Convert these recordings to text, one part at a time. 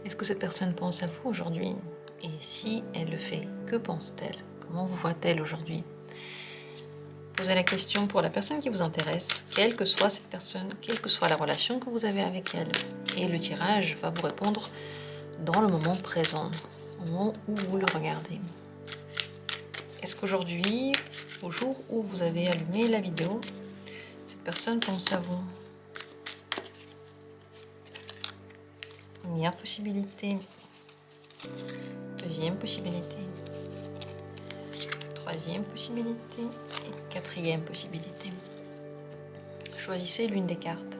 Est-ce que cette personne pense à vous aujourd'hui? Et si elle le fait, que pense-t-elle? Comment vous voit-elle aujourd'hui? Posez la question pour la personne qui vous intéresse, quelle que soit cette personne, quelle que soit la relation que vous avez avec elle. Et le tirage va vous répondre dans le moment présent, au moment où vous le regardez. Est-ce qu'aujourd'hui, au jour où vous avez allumé la vidéo, cette personne pense à vous? Première possibilité. Deuxième possibilité. Troisième possibilité. Et quatrième possibilité. Choisissez l'une des cartes.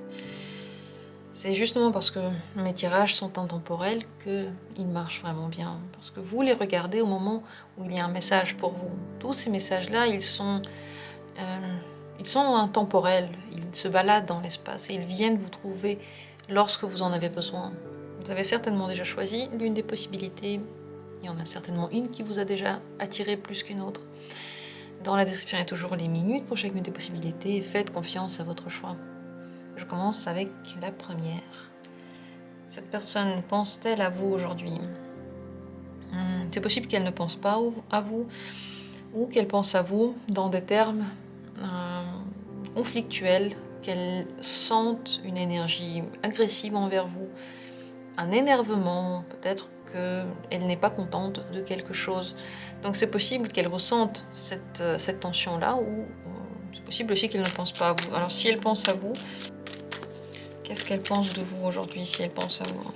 C'est justement parce que mes tirages sont intemporels qu'ils marchent vraiment bien. Parce que vous les regardez au moment où il y a un message pour vous. Tous ces messages-là, ils sont intemporels. Ils se baladent dans l'espace et ils viennent vous trouver lorsque vous en avez besoin. Vous avez certainement déjà choisi l'une des possibilités. Il y en a certainement une qui vous a déjà attiré plus qu'une autre. Dans la description, il y a toujours les minutes pour chacune des possibilités. Faites confiance à votre choix. Je commence avec la première. Cette personne pense-t-elle à vous aujourd'hui? C'est possible qu'elle ne pense pas à vous ou qu'elle pense à vous dans des termes conflictuels, qu'elle sente une énergie agressive envers vous, un énervement, peut-être qu'elle n'est pas contente de quelque chose. Donc c'est possible qu'elle ressente cette tension-là ou c'est possible aussi qu'elle ne pense pas à vous. Alors si elle pense à vous, qu'est-ce qu'elle pense de vous aujourd'hui si elle pense à vous?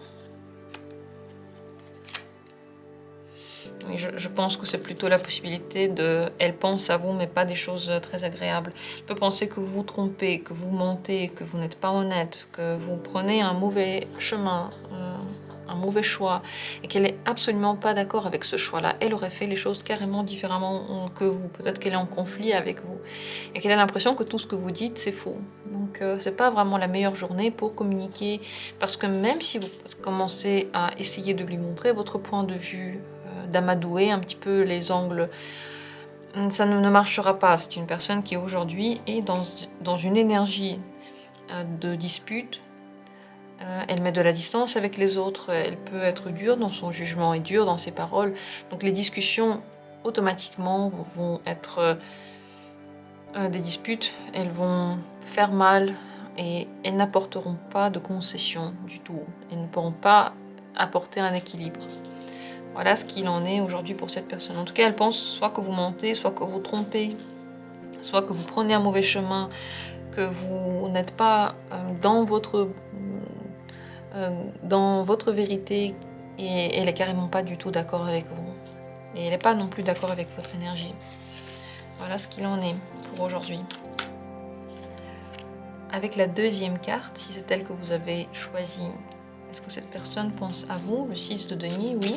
Je pense que c'est plutôt la possibilité de... Elle pense à vous, mais pas des choses très agréables. Elle peut penser que vous vous trompez, que vous mentez, que vous n'êtes pas honnête, que vous prenez un mauvais chemin, un mauvais choix, et qu'elle n'est absolument pas d'accord avec ce choix-là. Elle aurait fait les choses carrément différemment que vous. Peut-être qu'elle est en conflit avec vous, et qu'elle a l'impression que tout ce que vous dites, c'est faux. Donc, c'est pas vraiment la meilleure journée pour communiquer, parce que même si vous commencez à essayer de lui montrer votre point de vue, d'amadouer un petit peu les angles, ça ne marchera pas. C'est une personne qui aujourd'hui est dans une énergie de dispute. Elle met de la distance avec les autres, elle peut être dure dans son jugement et dure dans ses paroles. Donc les discussions automatiquement vont être des disputes, elles vont faire mal et elles n'apporteront pas de concession du tout. Elles ne pourront pas apporter un équilibre. Voilà ce qu'il en est aujourd'hui pour cette personne. En tout cas, elle pense soit que vous mentez, soit que vous trompez, soit que vous prenez un mauvais chemin, que vous n'êtes pas dans votre vérité, et elle est carrément pas du tout d'accord avec vous. Et elle n'est pas non plus d'accord avec votre énergie. Voilà ce qu'il en est pour aujourd'hui. Avec la deuxième carte, si c'est elle que vous avez choisie, est-ce que cette personne pense à vous? Le 6 de denier, oui.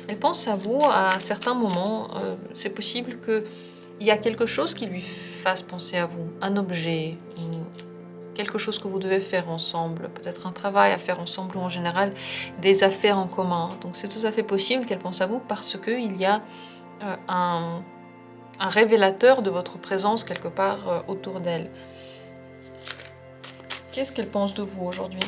Elle pense à vous à certains moments. C'est possible qu'il y a quelque chose qui lui fasse penser à vous. Un objet, quelque chose que vous devez faire ensemble. Peut-être un travail à faire ensemble ou en général des affaires en commun. Donc c'est tout à fait possible qu'elle pense à vous parce qu'il y a un révélateur de votre présence quelque part autour d'elle. Qu'est-ce qu'elle pense de vous aujourd'hui?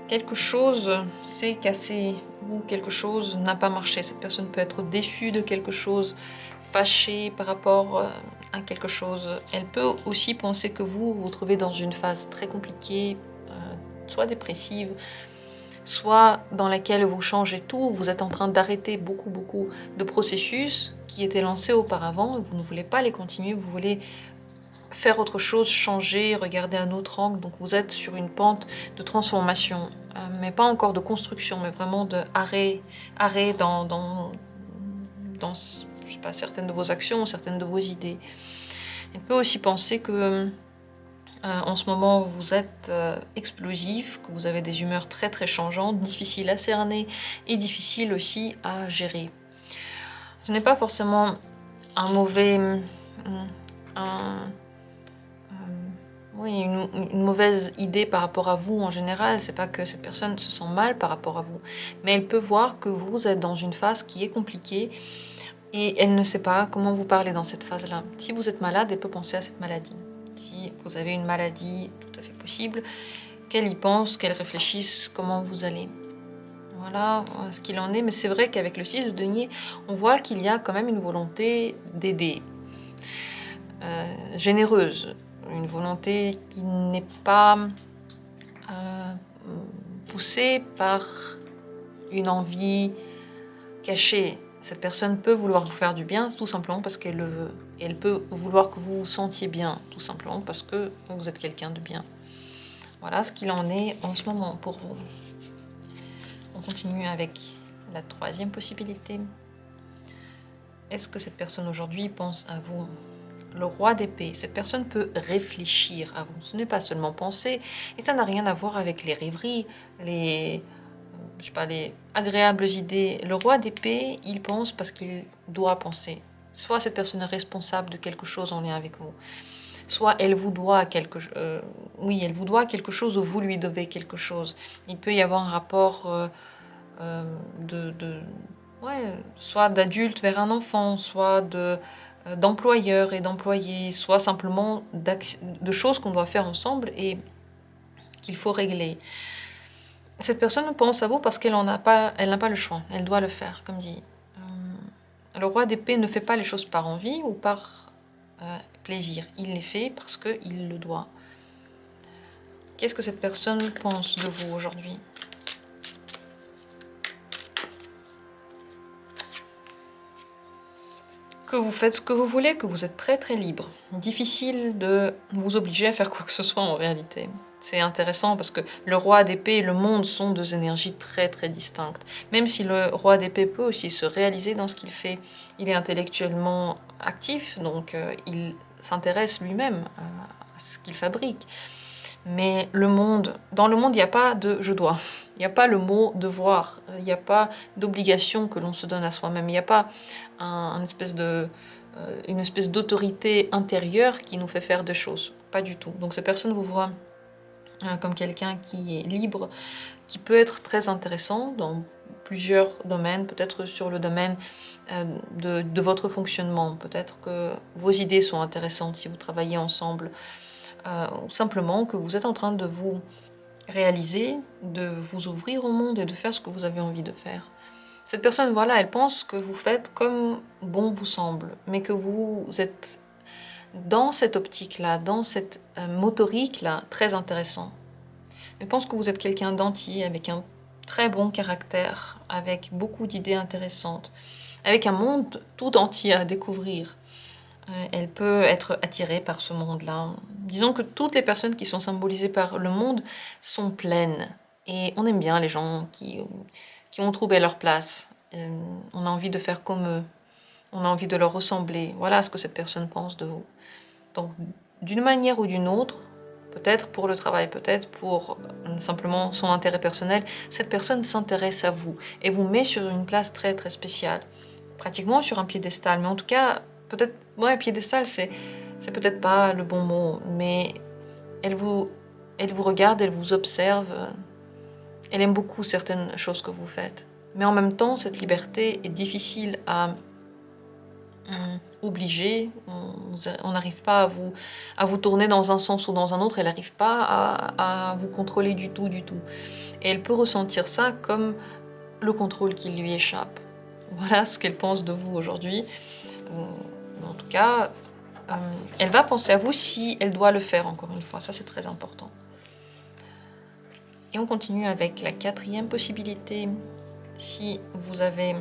Quelque chose s'est cassé ou quelque chose n'a pas marché. Cette personne peut être déçue de quelque chose, fâchée par rapport à quelque chose. Elle peut aussi penser que vous vous trouvez dans une phase très compliquée, soit dépressive, soit dans laquelle vous changez tout, vous êtes en train d'arrêter beaucoup de processus qui étaient lancés auparavant, vous ne voulez pas les continuer, vous voulez faire autre chose, changer, regarder un autre angle, donc vous êtes sur une pente de transformation, mais pas encore de construction, mais vraiment de arrêt dans je sais pas, certaines de vos actions, certaines de vos idées. Elle peut aussi penser que en ce moment, vous êtes explosif, que vous avez des humeurs très changeantes, difficiles à cerner et difficiles aussi à gérer. Ce n'est pas forcément un mauvais... une mauvaise idée par rapport à vous en général. C'est pas que cette personne se sent mal par rapport à vous, mais elle peut voir que vous êtes dans une phase qui est compliquée et elle ne sait pas comment vous parler dans cette phase-là. Si vous êtes malade, elle peut penser à cette maladie. Si vous avez une maladie, tout à fait possible, qu'elle y pense, qu'elle réfléchisse comment vous allez. Voilà ce qu'il en est, mais c'est vrai qu'avec le 6 de denier, on voit qu'il y a quand même une volonté d'aider, généreuse, une volonté qui n'est pas poussée par une envie cachée. Cette personne peut vouloir vous faire du bien tout simplement parce qu'elle le veut. Et elle peut vouloir que vous vous sentiez bien tout simplement parce que vous êtes quelqu'un de bien. Voilà ce qu'il en est en ce moment pour vous. On continue avec la troisième possibilité. Est-ce que cette personne aujourd'hui pense à vous? Le roi d'épée, cette personne peut réfléchir à vous. Ce n'est pas seulement penser, et ça n'a rien à voir avec les rêveries, les agréables idées. Le roi d'épée, il pense parce qu'il doit penser. Soit cette personne est responsable de quelque chose en lien avec vous, soit elle vous doit quelque chose. Elle vous doit quelque chose ou vous lui devez quelque chose. Il peut y avoir un rapport soit d'adulte vers un enfant, soit d'employeur et d'employé, soit simplement de choses qu'on doit faire ensemble et qu'il faut régler. Cette personne pense à vous parce qu'elle n'a pas le choix, elle doit le faire, comme dit. Le roi d'épée ne fait pas les choses par envie ou par plaisir, il les fait parce qu'il le doit. Qu'est-ce que cette personne pense de vous aujourd'hui? Que vous faites ce que vous voulez, que vous êtes très très libre. Difficile de vous obliger à faire quoi que ce soit en réalité. C'est intéressant parce que le roi d'épée et le monde sont deux énergies très très distinctes. Même si le roi d'épée peut aussi se réaliser dans ce qu'il fait, il est intellectuellement actif, donc il s'intéresse lui-même à ce qu'il fabrique. Mais dans le monde, il n'y a pas de « je dois ». Il n'y a pas le mot « devoir ». Il n'y a pas d'obligation que l'on se donne à soi-même. Il n'y a pas une espèce d'autorité intérieure qui nous fait faire des choses. Pas du tout. Donc ces personnes vous voient comme quelqu'un qui est libre, qui peut être très intéressant dans plusieurs domaines, peut-être sur le domaine de votre fonctionnement. Peut-être que vos idées sont intéressantes si vous travaillez ensemble. Ou simplement que vous êtes en train de vous réaliser, de vous ouvrir au monde et de faire ce que vous avez envie de faire. Cette personne, voilà, elle pense que vous faites comme bon vous semble, mais que vous êtes dans cette optique-là, dans cette motorique-là, très intéressant. Elle pense que vous êtes quelqu'un d'entier, avec un très bon caractère, avec beaucoup d'idées intéressantes, avec un monde tout entier à découvrir. Elle peut être attirée par ce monde-là. Disons que toutes les personnes qui sont symbolisées par le monde sont pleines. Et on aime bien les gens qui ont trouvé leur place. On a envie de faire comme eux. On a envie de leur ressembler. Voilà ce que cette personne pense de vous. Donc, d'une manière ou d'une autre, peut-être pour le travail, peut-être pour simplement son intérêt personnel, cette personne s'intéresse à vous et vous met sur une place très très spéciale. Pratiquement sur un piédestal, mais en tout cas, peut-être, piédestal, c'est peut-être pas le bon mot, mais elle vous regarde, elle vous observe, elle aime beaucoup certaines choses que vous faites. Mais en même temps, cette liberté est difficile à obliger. On n'arrive pas à vous tourner dans un sens ou dans un autre, elle n'arrive pas à vous contrôler du tout. Et elle peut ressentir ça comme le contrôle qui lui échappe. Voilà ce qu'elle pense de vous aujourd'hui. En tout cas, elle va penser à vous si elle doit le faire, encore une fois. Ça, c'est très important. Et on continue avec la quatrième possibilité. Si vous avez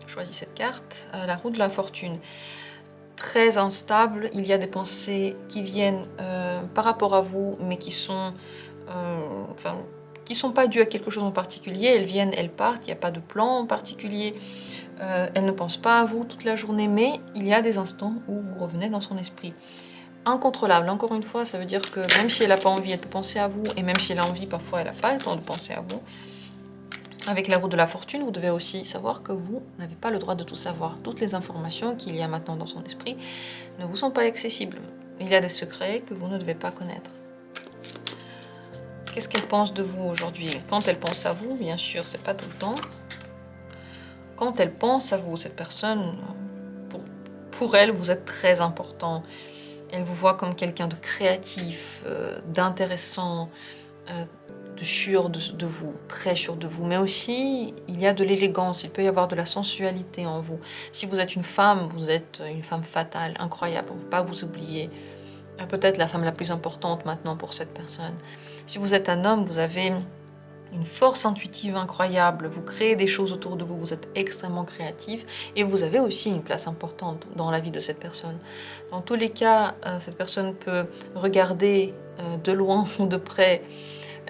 choisi cette carte, la roue de la fortune. Très instable, il y a des pensées qui viennent par rapport à vous, mais qui sont pas dues à quelque chose en particulier. Elles viennent, elles partent, il n'y a pas de plan en particulier. Elle ne pense pas à vous toute la journée, mais il y a des instants où vous revenez dans son esprit. Incontrôlable, encore une fois, ça veut dire que même si elle n'a pas envie, elle peut penser à vous, et même si elle a envie, parfois elle n'a pas le temps de penser à vous. Avec la roue de la fortune, vous devez aussi savoir que vous n'avez pas le droit de tout savoir. Toutes les informations qu'il y a maintenant dans son esprit ne vous sont pas accessibles. Il y a des secrets que vous ne devez pas connaître. Qu'est-ce qu'elle pense de vous aujourd'hui? Quand elle pense à vous, bien sûr, c'est pas tout le temps. Quand elle pense à vous, cette personne, pour elle, vous êtes très important. Elle vous voit comme quelqu'un de créatif, d'intéressant, de sûr de vous, très sûr de vous. Mais aussi, il y a de l'élégance, il peut y avoir de la sensualité en vous. Si vous êtes une femme, vous êtes une femme fatale, incroyable, on ne peut pas vous oublier. Peut-être la femme la plus importante maintenant pour cette personne. Si vous êtes un homme, vous avez une force intuitive incroyable, vous créez des choses autour de vous, vous êtes extrêmement créatif et vous avez aussi une place importante dans la vie de cette personne. Dans tous les cas, cette personne peut regarder de loin ou de près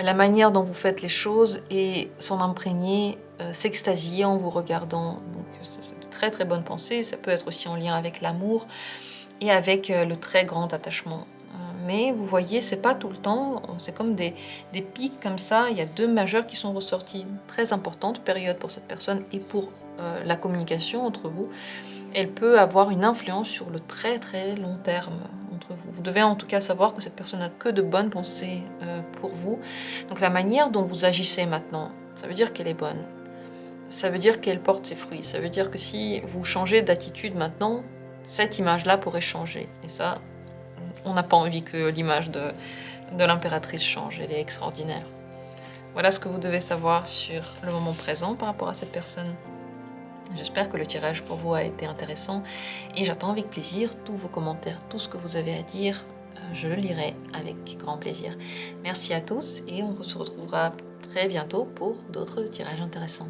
la manière dont vous faites les choses et s'en imprégner, s'extasier en vous regardant. Donc c'est de très très bonnes pensées, ça peut être aussi en lien avec l'amour et avec le très grand attachement. Mais vous voyez, c'est pas tout le temps, c'est comme des pics comme ça. Il y a 2 majeurs qui sont ressortis. Très importante période pour cette personne et pour la communication entre vous. Elle peut avoir une influence sur le très très long terme entre vous. Vous devez en tout cas savoir que cette personne n'a que de bonnes pensées pour vous. Donc la manière dont vous agissez maintenant, ça veut dire qu'elle est bonne. Ça veut dire qu'elle porte ses fruits. Ça veut dire que si vous changez d'attitude maintenant, cette image-là pourrait changer. Et ça, on n'a pas envie que l'image de l'impératrice change, elle est extraordinaire. Voilà ce que vous devez savoir sur le moment présent par rapport à cette personne. J'espère que le tirage pour vous a été intéressant et j'attends avec plaisir tous vos commentaires, tout ce que vous avez à dire, je le lirai avec grand plaisir. Merci à tous et on se retrouvera très bientôt pour d'autres tirages intéressants.